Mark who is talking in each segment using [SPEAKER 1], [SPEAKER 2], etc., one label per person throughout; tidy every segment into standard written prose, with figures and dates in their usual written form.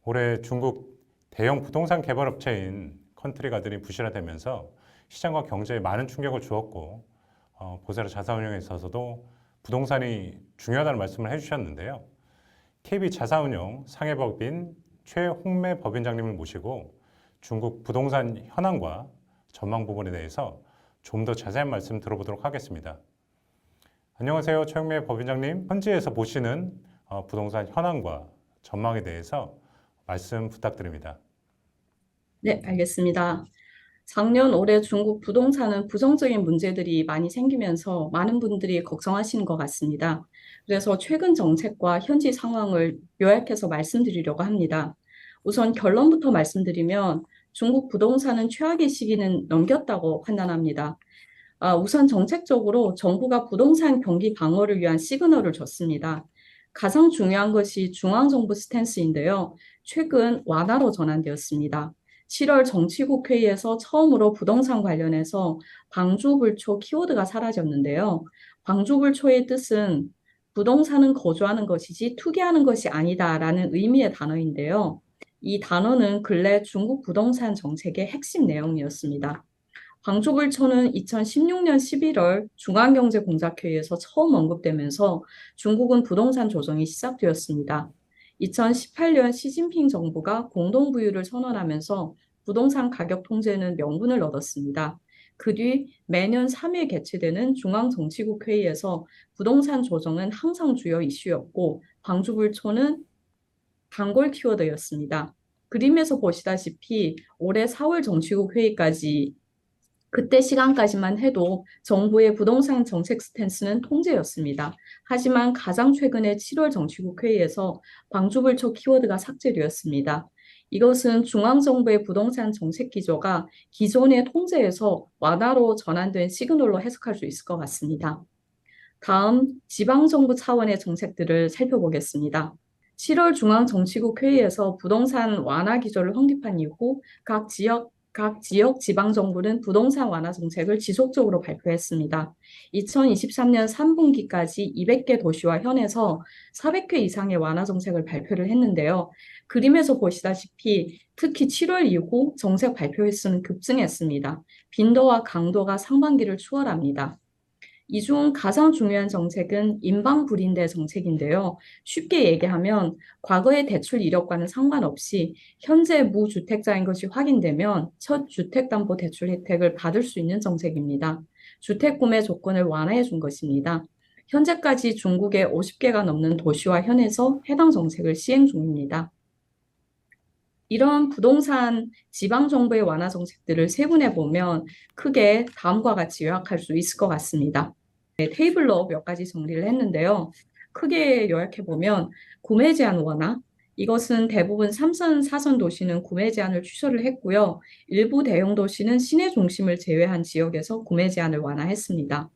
[SPEAKER 1] 올해 중국 대형 부동산 개발업체인 컨트리가든이 부실화되면서 시장과 경제에 많은 충격을 주었고 보세라 자산운용에 있어서도 부동산이 중요하다는 말씀을 해주셨는데요. KB 자산운용 상해법인 최홍매 법인장님을 모시고 중국 부동산 현황과 전망 부분에 대해서 좀 더 자세한 말씀 들어보도록 하겠습니다. 안녕하세요, 최홍매 법인장님. 현지에서 보시는 부동산 현황과 전망에 대해서 말씀 부탁드립니다.
[SPEAKER 2] 네, 알겠습니다. 작년, 올해 중국 부동산은 부정적인 문제들이 많이 생기면서 많은 분들이 걱정하시는 것 같습니다. 그래서 최근 정책과 현지 상황을 요약해서 말씀드리려고 합니다. 우선 결론부터 말씀드리면 중국 부동산은 최악의 시기는 넘겼다고 판단합니다. 우선 정책적으로 정부가 부동산 경기 방어를 위한 시그널을 줬습니다. 가장 중요한 것이 중앙정부 스탠스인데요. 최근 완화로 전환되었습니다. 7월 정치국 회의에서 처음으로 부동산 관련해서 방주불초 키워드가 사라졌는데요. 방주불초의 뜻은 부동산은 거주하는 것이지 투기하는 것이 아니다라는 의미의 단어인데요. 이 단어는 근래 중국 부동산 정책의 핵심 내용이었습니다. 방조불초는 2016년 11월 중앙경제공작회의에서 처음 언급되면서 중국은 부동산 조정이 시작되었습니다. 2018년 시진핑 정부가 공동부유를 선언하면서 부동산 가격 통제는 명분을 얻었습니다. 그 뒤 매년 3일 개최되는 중앙정치국 회의에서 부동산 조정은 항상 주요 이슈였고 방주불초는 단골 키워드였습니다. 그림에서 보시다시피 올해 4월 정치국 회의까지 그때 시간까지만 해도 정부의 부동산 정책 스탠스는 통제였습니다. 하지만 가장 최근에 7월 정치국 회의에서 방주불초 키워드가 삭제되었습니다. 이것은 중앙정부의 부동산 정책 기조가 기존의 통제에서 완화로 전환된 시그널로 해석할 수 있을 것 같습니다. 다음 지방정부 차원의 정책들을 살펴보겠습니다. 7월 중앙정치국 회의에서 부동산 완화 기조를 확립한 이후 각 지역 지방정부는 부동산 완화 정책을 지속적으로 발표했습니다. 2023년 3분기까지 200개 도시와 현에서 400회 이상의 완화 정책을 발표를 했는데요. 그림에서 보시다시피 특히 7월 이후 정책 발표 횟수는 급증했습니다. 빈도와 강도가 상반기를 추월합니다. 이 중 가장 중요한 정책은 인방불인대 정책인데요. 쉽게 얘기하면 과거의 대출 이력과는 상관없이 현재 무주택자인 것이 확인되면 첫 주택담보대출 혜택을 받을 수 있는 정책입니다. 주택 구매 조건을 완화해 준 것입니다. 현재까지 중국의 50개가 넘는 도시와 현에서 해당 정책을 시행 중입니다. 이런 부동산 지방정부의 완화 정책들을 세분해 보면 크게 다음과 같이 요약할 수 있을 것 같습니다. 네, 테이블로 몇 가지 정리를 했는데요. 크게 요약해 보면 구매 제한 완화, 이것은 대부분 3선, 4선 도시는 구매 제한을 취소를 했고요. 일부 대형 도시는 시내 중심을 제외한 지역에서 구매 제한을 완화했습니다.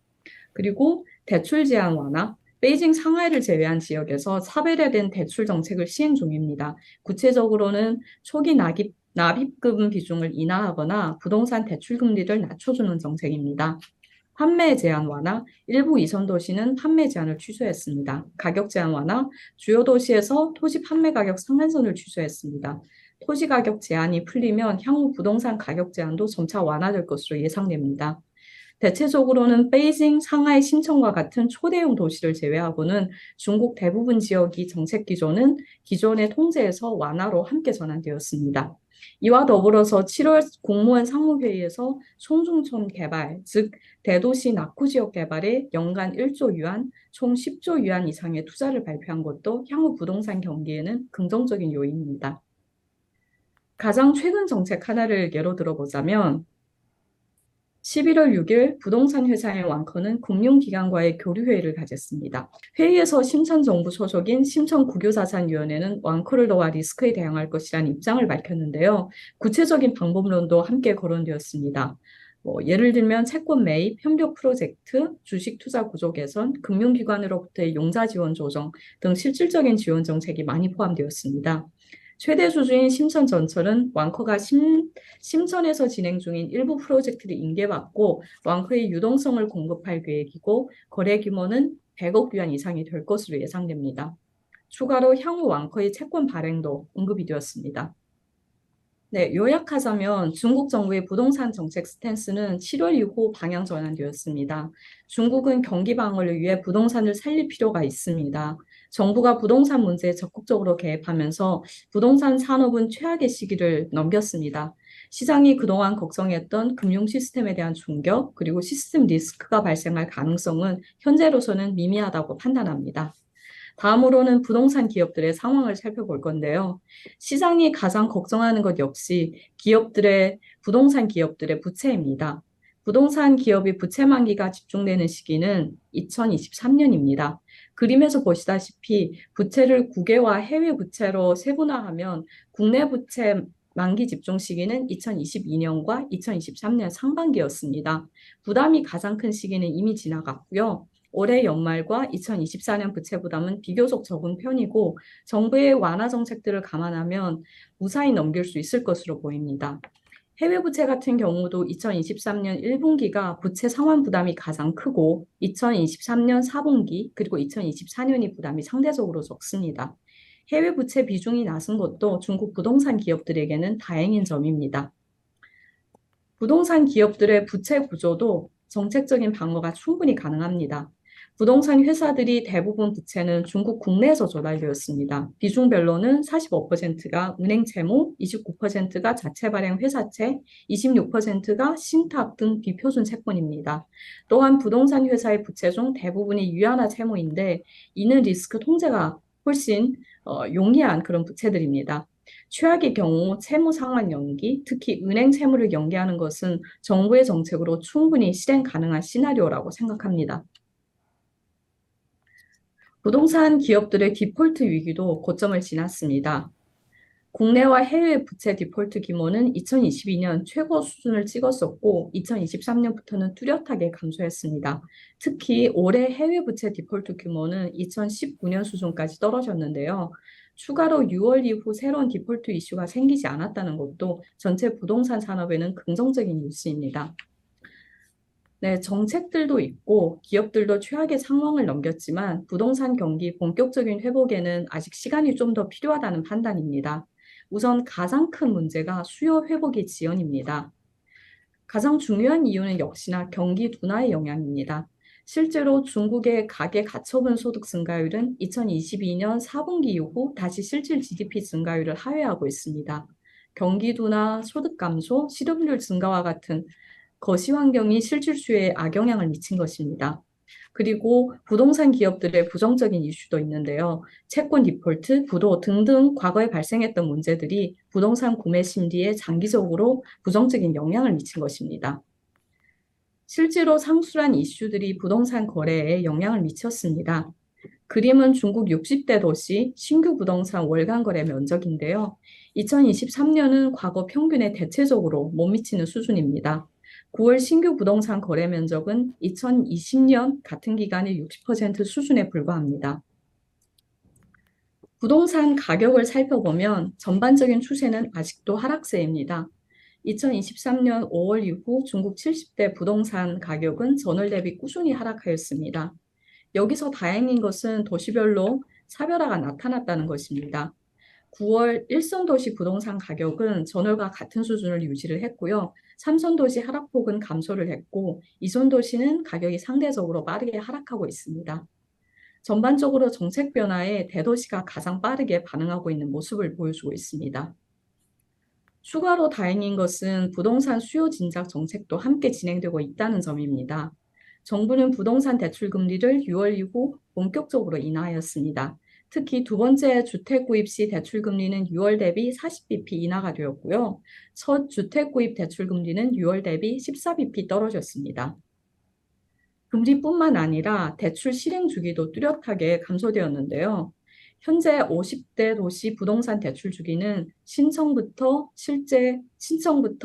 [SPEAKER 2] 그리고 대출 제한 완화, 베이징 상하이를 제외한 지역에서 차별화된 대출 정책을 시행 중입니다. 구체적으로는 초기 납입금 비중을 인하하거나 부동산 대출 금리를 낮춰주는 정책입니다. 판매 제한 완화, 일부 이선 도시는 판매 제한을 취소했습니다. 가격 제한 완화, 주요 도시에서 토지 판매 가격 상한선을 취소했습니다. 토지 가격 제한이 풀리면 향후 부동산 가격 제한도 점차 완화될 것으로 예상됩니다. 대체적으로는 베이징, 상하이, 심천과 같은 초대형 도시를 제외하고는 중국 대부분 지역이 정책 기조는 기존의 통제에서 완화로 함께 전환되었습니다. 이와 더불어서 7월 공무원 상무회의에서 송중천 개발, 즉 대도시 낙후 지역 개발에 연간 1조 유안, 총 10조 유안 이상의 투자를 발표한 것도 향후 부동산 경기에는 긍정적인 요인입니다. 가장 최근 정책 하나를 예로 들어보자면 11월 6일 부동산 회사의 왕커는 금융기관과의 교류회의를 가졌습니다. 회의에서 심천정부 소속인 심천국유자산위원회는 왕커를 도와 리스크에 대응할 것이라는 입장을 밝혔는데요. 구체적인 방법론도 함께 거론되었습니다. 예를 들면 채권 매입, 협력 프로젝트, 주식 투자 구조 개선, 금융기관으로부터의 용자 지원 조정 등 실질적인 지원 정책이 많이 포함되었습니다. 최대 주주인 심천전철은 왕커가 심천에서 진행 중인 일부 프로젝트를 인계받고 왕커의 유동성을 공급할 계획이고 거래 규모는 100억 위안 이상이 될 것으로 예상됩니다. 추가로 향후 왕커의 채권 발행도 언급이 되었습니다. 네, 요약하자면 중국 정부의 부동산 정책 스탠스는 7월 이후 방향 전환되었습니다. 중국은 경기 방어를 위해 부동산을 살릴 필요가 있습니다. 정부가 부동산 문제에 적극적으로 개입하면서 부동산 산업은 최악의 시기를 넘겼습니다. 시장이 그동안 걱정했던 금융 시스템에 대한 충격, 그리고 시스템 리스크가 발생할 가능성은 현재로서는 미미하다고 판단합니다. 다음으로는 부동산 기업들의 상황을 살펴볼 건데요. 시장이 가장 걱정하는 것 역시 부동산 기업들의 부채입니다. 부동산 기업의 부채 만기가 집중되는 시기는 2023년입니다. 그림에서 보시다시피 부채를 국외와 해외 부채로 세분화하면 국내 부채 만기 집중 시기는 2022년과 2023년 상반기였습니다. 부담이 가장 큰 시기는 이미 지나갔고요. 올해 연말과 2024년 부채 부담은 비교적 적은 편이고 정부의 완화 정책들을 감안하면 무사히 넘길 수 있을 것으로 보입니다. 해외 부채 같은 경우도 2023년 1분기가 부채 상환 부담이 가장 크고 2023년 4분기 그리고 2024년이 부담이 상대적으로 적습니다. 해외 부채 비중이 낮은 것도 중국 부동산 기업들에게는 다행인 점입니다. 부동산 기업들의 부채 구조도 정책적인 방어가 충분히 가능합니다. 부동산 회사들이 대부분 부채는 중국 국내에서 조달되었습니다. 비중별로는 45%가 은행 채무, 29%가 자체 발행 회사채, 26%가 신탁 등 비표준 채권입니다. 또한 부동산 회사의 부채 중 대부분이 유연화 채무인데 이는 리스크 통제가 훨씬 용이한 그런 부채들입니다. 최악의 경우 채무 상환 연기, 특히 은행 채무를 연기하는 것은 정부의 정책으로 충분히 실행 가능한 시나리오라고 생각합니다. 부동산 기업들의 디폴트 위기도 고점을 지났습니다. 국내와 해외 부채 디폴트 규모는 2022년 최고 수준을 찍었었고 2023년부터는 뚜렷하게 감소했습니다. 특히 올해 해외 부채 디폴트 규모는 2019년 수준까지 떨어졌는데요. 추가로 6월 이후 새로운 디폴트 이슈가 생기지 않았다는 것도 전체 부동산 산업에는 긍정적인 뉴스입니다. 네, 정책들도 있고 기업들도 최악의 상황을 넘겼지만 부동산 경기 본격적인 회복에는 아직 시간이 좀 더 필요하다는 판단입니다. 우선 가장 큰 문제가 수요 회복의 지연입니다. 가장 중요한 이유는 역시나 경기 둔화의 영향입니다. 실제로 중국의 가계 가처분 소득 증가율은 2022년 4분기 이후 다시 실질 GDP 증가율을 하회하고 있습니다. 경기 둔화, 소득 감소, 실업률 증가와 같은 거시 환경이 실질 수요에 악영향을 미친 것입니다. 그리고 부동산 기업들의 부정적인 이슈도 있는데요. 채권 디폴트, 부도 등등 과거에 발생했던 문제들이 부동산 구매 심리에 장기적으로 부정적인 영향을 미친 것입니다. 실제로 상술한 이슈들이 부동산 거래에 영향을 미쳤습니다. 그림은 중국 60대 도시 신규 부동산 월간 거래 면적인데요. 2023년은 과거 평균에 대체적으로 못 미치는 수준입니다. 9월 신규 부동산 거래 면적은 2020년 같은 기간의 60% 수준에 불과합니다. 부동산 가격을 살펴보면 전반적인 추세는 아직도 하락세입니다. 2023년 5월 이후 중국 70대 부동산 가격은 전월 대비 꾸준히 하락하였습니다. 여기서 다행인 것은 도시별로 차별화가 나타났다는 것입니다. 9월 1선 도시 부동산 가격은 전월과 같은 수준을 유지를 했고요. 3선 도시 하락폭은 감소를 했고 2선 도시는 가격이 상대적으로 빠르게 하락하고 있습니다. 전반적으로 정책 변화에 대도시가 가장 빠르게 반응하고 있는 모습을 보여주고 있습니다. 추가로 다행인 것은 부동산 수요 진작 정책도 함께 진행되고 있다는 점입니다. 정부는 부동산 대출 금리를 6월 이후 본격적으로 인하하였습니다. 특히 두 번째 주택 구입 시 대출 금리는 6월 대비 40bp 인하가 되었고요. 첫 주택 구입 대출 금리는 6월 대비 14bp 떨어졌습니다. 금리뿐만 아니라 대출 실행 주기도 뚜렷하게 감소되었는데요. 현재 50대 도시 부동산 대출 주기는 신청부터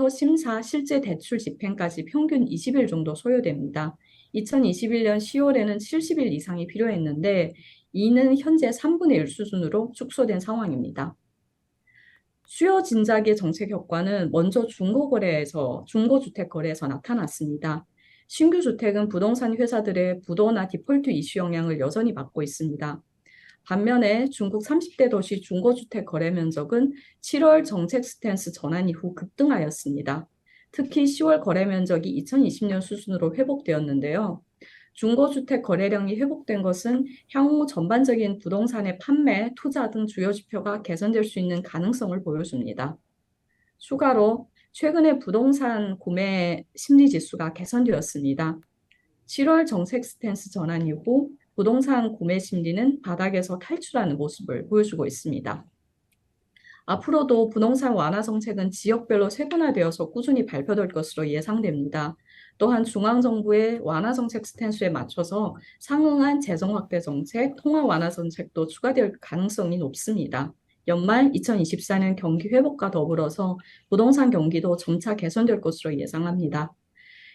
[SPEAKER 2] 심사, 실제 대출 집행까지 평균 20일 정도 소요됩니다. 2021년 10월에는 70일 이상이 필요했는데 이는 현재 3분의 1 수준으로 축소된 상황입니다. 수요 진작의 정책 효과는 먼저 중고주택 거래에서 나타났습니다. 신규 주택은 부동산 회사들의 부도나 디폴트 이슈 영향을 여전히 받고 있습니다. 반면에 중국 30대 도시 중고주택 거래 면적은 7월 정책 스탠스 전환 이후 급등하였습니다. 특히 10월 거래 면적이 2020년 수준으로 회복되었는데요. 중고주택 거래량이 회복된 것은 향후 전반적인 부동산의 판매, 투자 등 주요 지표가 개선될 수 있는 가능성을 보여줍니다. 추가로 최근에 부동산 구매 심리 지수가 개선되었습니다. 7월 정책 스탠스 전환 이후 부동산 구매 심리는 바닥에서 탈출하는 모습을 보여주고 있습니다. 앞으로도 부동산 완화 정책은 지역별로 세분화되어서 꾸준히 발표될 것으로 예상됩니다. 또한 중앙정부의 완화 정책 스탠스에 맞춰서 상응한 재정 확대 정책, 통화 완화 정책도 추가될 가능성이 높습니다. 연말 2024년 경기 회복과 더불어서 부동산 경기도 점차 개선될 것으로 예상합니다.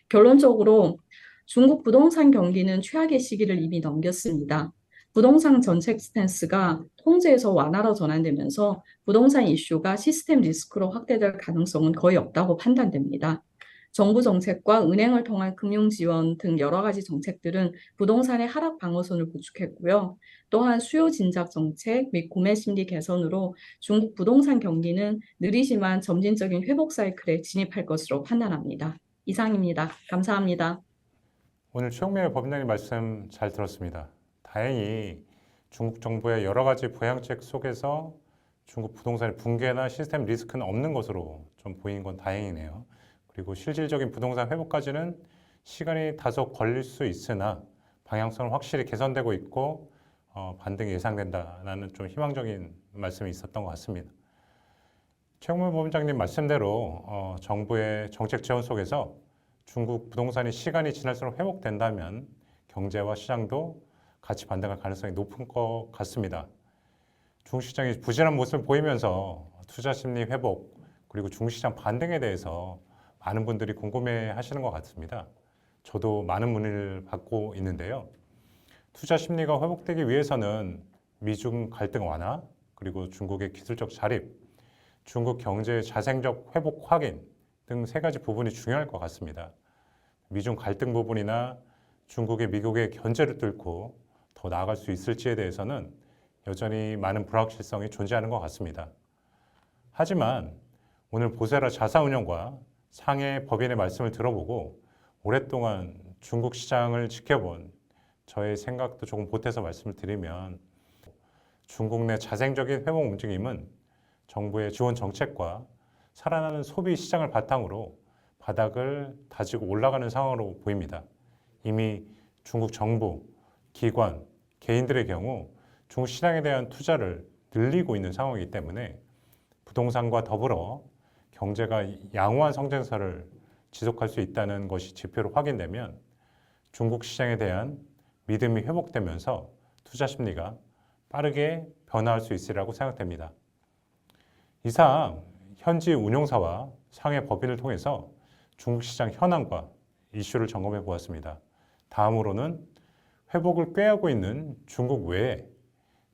[SPEAKER 2] 결론적으로 중국 부동산 경기는 최악의 시기를 이미 넘겼습니다. 부동산 정책 스탠스가 통제에서 완화로 전환되면서 부동산 이슈가 시스템 리스크로 확대될 가능성은 거의 없다고 판단됩니다. 정부 정책과 은행을 통한 금융 지원 등 여러 가지 정책들은 부동산의 하락 방어선을 구축했고요. 또한 수요 진작 정책 및 구매 심리 개선으로 중국 부동산 경기는 느리지만 점진적인 회복 사이클에 진입할 것으로 판단합니다. 이상입니다. 감사합니다.
[SPEAKER 1] 오늘 최용민의 법인장님 말씀 잘 들었습니다. 다행히 중국 정부의 여러 가지 부양책 속에서 중국 부동산의 붕괴나 시스템 리스크는 없는 것으로 좀 보이는 건 다행이네요. 그리고 실질적인 부동산 회복까지는 시간이 다소 걸릴 수 있으나 방향성은 확실히 개선되고 있고 반등이 예상된다는 좀 희망적인 말씀이 있었던 것 같습니다. 최용민 법인장님 말씀대로 정부의 정책 지원 속에서 중국 부동산이 시간이 지날수록 회복된다면 경제와 시장도 같이 반등할 가능성이 높은 것 같습니다. 중시장이 부진한 모습을 보이면서 투자 심리 회복 그리고 중시장 반등에 대해서 많은 분들이 궁금해 하시는 것 같습니다. 저도 많은 문의를 받고 있는데요. 투자 심리가 회복되기 위해서는 미중 갈등 완화 그리고 중국의 기술적 자립, 중국 경제의 자생적 회복 확인 등 세 가지 부분이 중요할 것 같습니다. 미중 갈등 부분이나 중국의 미국의 견제를 뚫고 더 나아갈 수 있을지에 대해서는 여전히 많은 불확실성이 존재하는 것 같습니다. 하지만 오늘 보세라 자사운용과 상해 법인의 말씀을 들어보고 오랫동안 중국 시장을 지켜본 저의 생각도 조금 보태서 말씀을 드리면 중국 내 자생적인 회복 움직임은 정부의 지원 정책과 살아나는 소비 시장을 바탕으로 바닥을 다지고 올라가는 상황으로 보입니다. 이미 중국 정부, 기관, 개인들의 경우 중국 시장에 대한 투자를 늘리고 있는 상황이기 때문에 부동산과 더불어 경제가 양호한 성장세를 지속할 수 있다는 것이 지표로 확인되면 중국 시장에 대한 믿음이 회복되면서 투자 심리가 빠르게 변화할 수 있으리라고 생각됩니다. 이상 현지 운용사와 상해 법인을 통해서 중국 시장 현황과 이슈를 점검해 보았습니다. 다음으로는 회복을 꾀하고 있는 중국 외에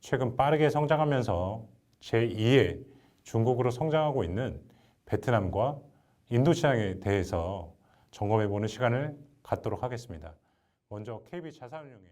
[SPEAKER 1] 최근 빠르게 성장하면서 제2의 중국으로 성장하고 있는 베트남과 인도 시장에 대해서 점검해 보는 시간을 갖도록 하겠습니다. 먼저 KB 자산운용의